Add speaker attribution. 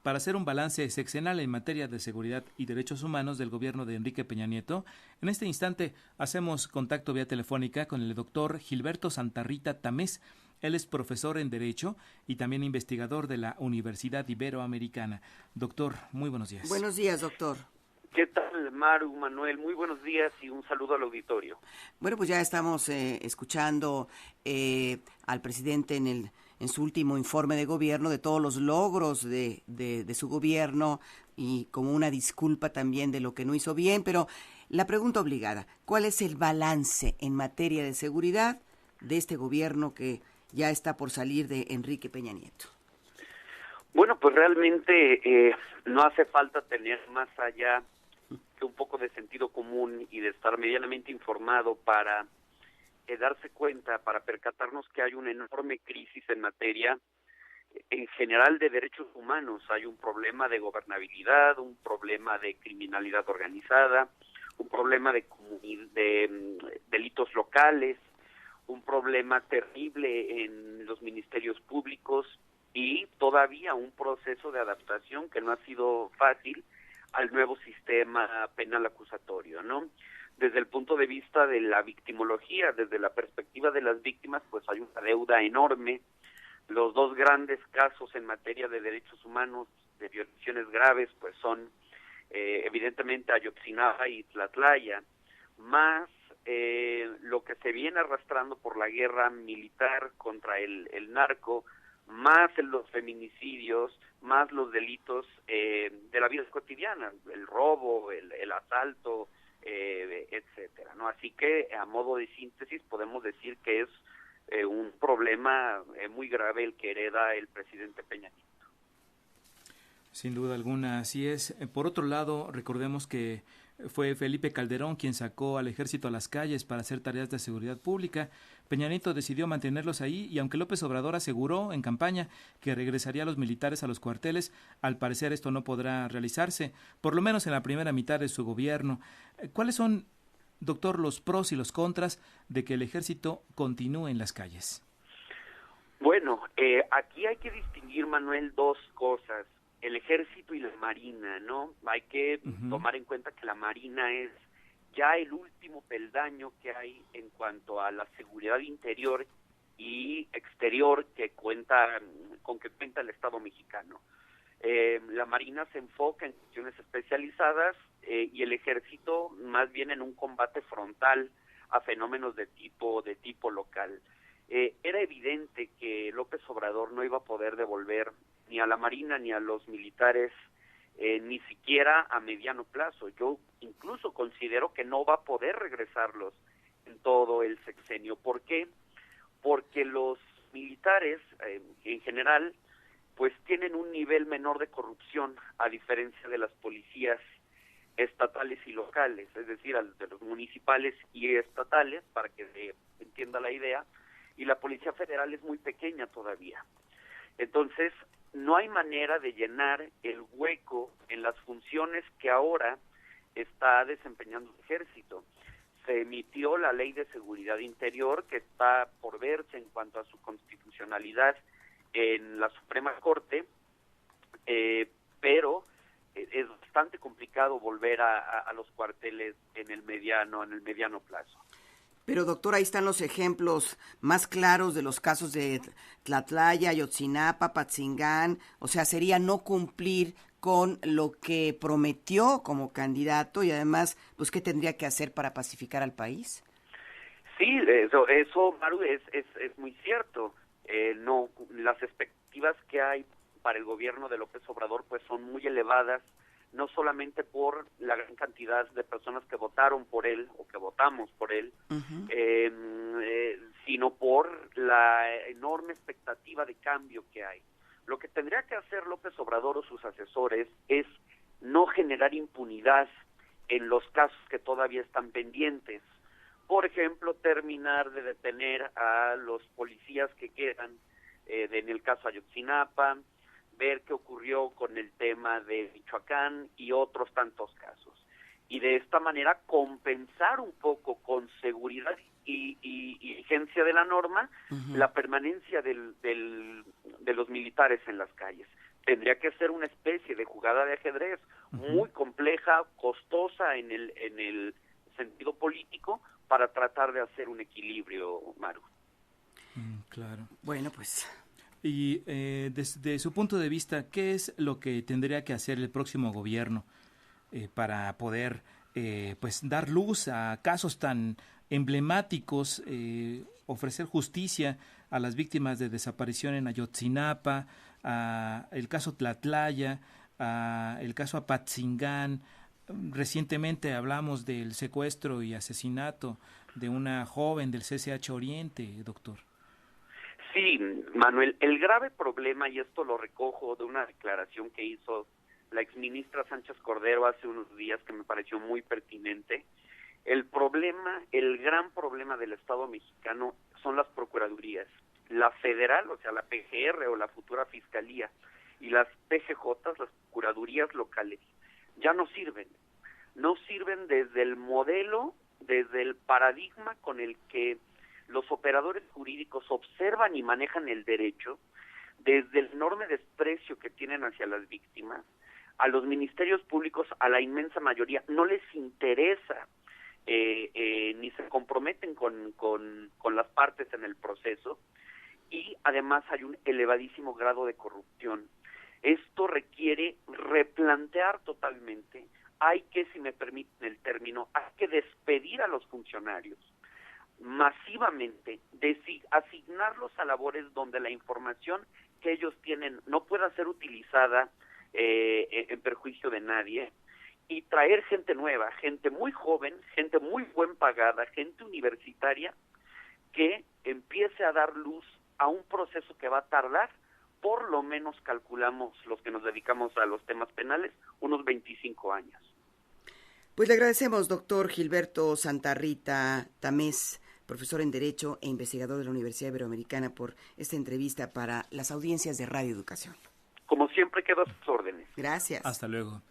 Speaker 1: para hacer un balance sexenal en materia de seguridad y derechos humanos del gobierno de Enrique Peña Nieto. En este instante hacemos contacto vía telefónica con el doctor Gilberto Santarrita Tamés. Él es profesor en Derecho y también investigador de la Universidad Iberoamericana. Doctor, muy buenos días.
Speaker 2: Buenos días, doctor.
Speaker 3: ¿Qué tal, Maru, Manuel? Muy buenos días y un saludo al auditorio.
Speaker 2: Bueno, pues ya estamos escuchando al presidente en su último informe de gobierno de todos los logros de su gobierno y como una disculpa también de lo que no hizo bien, pero la pregunta obligada, ¿cuál es el balance en materia de seguridad de este gobierno que ya está por salir de Enrique Peña Nieto?
Speaker 3: Bueno, pues realmente no hace falta tener más allá que un poco de sentido común y de estar medianamente informado para darse cuenta, para percatarnos que hay una enorme crisis en materia en general de derechos humanos. Hay un problema de gobernabilidad, un problema de criminalidad organizada, un problema de delitos locales, un problema terrible en los ministerios públicos y todavía un proceso de adaptación que no ha sido fácil al nuevo sistema penal acusatorio, ¿no? Desde el punto de vista de la victimología, desde la perspectiva de las víctimas, pues hay una deuda enorme. Los dos grandes casos en materia de derechos humanos, de violaciones graves, pues son evidentemente Ayotzinapa y Tlatlaya, más lo que se viene arrastrando por la guerra militar contra el narco, más los feminicidios, más los delitos de la vida cotidiana, el robo, el asalto, etcétera, ¿no? Así que a modo de síntesis podemos decir que es un problema muy grave el que hereda el presidente Peña Nieto.
Speaker 1: Sin duda alguna, así es. Por otro lado, recordemos que fue Felipe Calderón quien sacó al ejército a las calles para hacer tareas de seguridad pública. Peña Nieto decidió mantenerlos ahí y aunque López Obrador aseguró en campaña que regresaría a los militares a los cuarteles, al parecer esto no podrá realizarse, por lo menos en la primera mitad de su gobierno. ¿Cuáles son, doctor, los pros y los contras de que el ejército continúe en las calles?
Speaker 3: Bueno, aquí hay que distinguir, Manuel, dos cosas. El ejército y la marina, ¿no? Hay que tomar en cuenta que la marina es ya el último peldaño que hay en cuanto a la seguridad interior y exterior con que cuenta el Estado mexicano. La marina se enfoca en cuestiones especializadas y el ejército más bien en un combate frontal a fenómenos de tipo local. Era evidente que López Obrador no iba a poder devolver ni a la Marina ni a los militares, ni siquiera a mediano plazo. Yo incluso considero que no va a poder regresarlos en todo el sexenio. ¿Por qué? Porque los militares, en general, pues tienen un nivel menor de corrupción, a diferencia de las policías estatales y locales, es decir, de los municipales y estatales, para que se entienda la idea, y la Policía Federal es muy pequeña todavía. Entonces, no hay manera de llenar el hueco en las funciones que ahora está desempeñando el ejército. Se emitió la Ley de Seguridad Interior, que está por verse en cuanto a su constitucionalidad en la Suprema Corte, pero es bastante complicado volver a los cuarteles en el mediano plazo.
Speaker 2: Pero doctor, ahí están los ejemplos más claros de los casos de Tlatlaya, Ayotzinapa, Patzingán. O sea, sería no cumplir con lo que prometió como candidato y además, pues, ¿qué tendría que hacer para pacificar al país?
Speaker 3: Sí, eso Maru, es muy cierto. No, las expectativas que hay para el gobierno de López Obrador pues son muy elevadas, no solamente por la gran cantidad de personas que votaron por él o que votamos por él, sino por la enorme expectativa de cambio que hay. Lo que tendría que hacer López Obrador o sus asesores es no generar impunidad en los casos que todavía están pendientes. Por ejemplo, terminar de detener a los policías que quedan en el caso Ayotzinapa, ver qué ocurrió con el tema de Michoacán y otros tantos casos. Y de esta manera compensar un poco con seguridad y vigencia de la norma la permanencia de los militares en las calles. tendría que ser una especie de jugada de ajedrez muy compleja, costosa en el sentido político, para tratar de hacer un equilibrio, Maru.
Speaker 1: Claro.
Speaker 2: Bueno, pues...
Speaker 1: Y desde su punto de vista, ¿qué es lo que tendría que hacer el próximo gobierno para poder pues dar luz a casos tan emblemáticos, ofrecer justicia a las víctimas de desaparición en Ayotzinapa, a el caso Tlatlaya, a el caso Apatzingán? Recientemente hablamos del secuestro y asesinato de una joven del CCH Oriente, doctor.
Speaker 3: Sí, Manuel, el grave problema, y esto lo recojo de una declaración que hizo la exministra Sánchez Cordero hace unos días, que me pareció muy pertinente. El gran problema del Estado mexicano son las procuradurías. La federal, o sea, la PGR o la futura fiscalía, y las PGJ, las procuradurías locales, ya no sirven. No sirven desde el modelo, desde el paradigma con el que los operadores jurídicos observan y manejan el derecho, desde el enorme desprecio que tienen hacia las víctimas. A los ministerios públicos, a la inmensa mayoría, no les interesa ni se comprometen con las partes en el proceso, y además hay un elevadísimo grado de corrupción. Esto requiere replantear totalmente. Hay que, si me permiten el término, hay que despedir a los funcionarios masivamente, asignarlos a labores donde la información que ellos tienen no pueda ser utilizada en perjuicio de nadie, y traer gente nueva, gente muy joven, gente muy buen pagada, gente universitaria, que empiece a dar luz a un proceso que va a tardar, por lo menos calculamos los que nos dedicamos a los temas penales, unos 25 años.
Speaker 2: Pues le agradecemos, doctor Gilberto Santa Rita Tamés, profesor en Derecho e investigador de la Universidad Iberoamericana, por esta entrevista para las audiencias de Radio Educación.
Speaker 3: Como siempre, quedo a sus órdenes.
Speaker 2: Gracias.
Speaker 1: Hasta luego.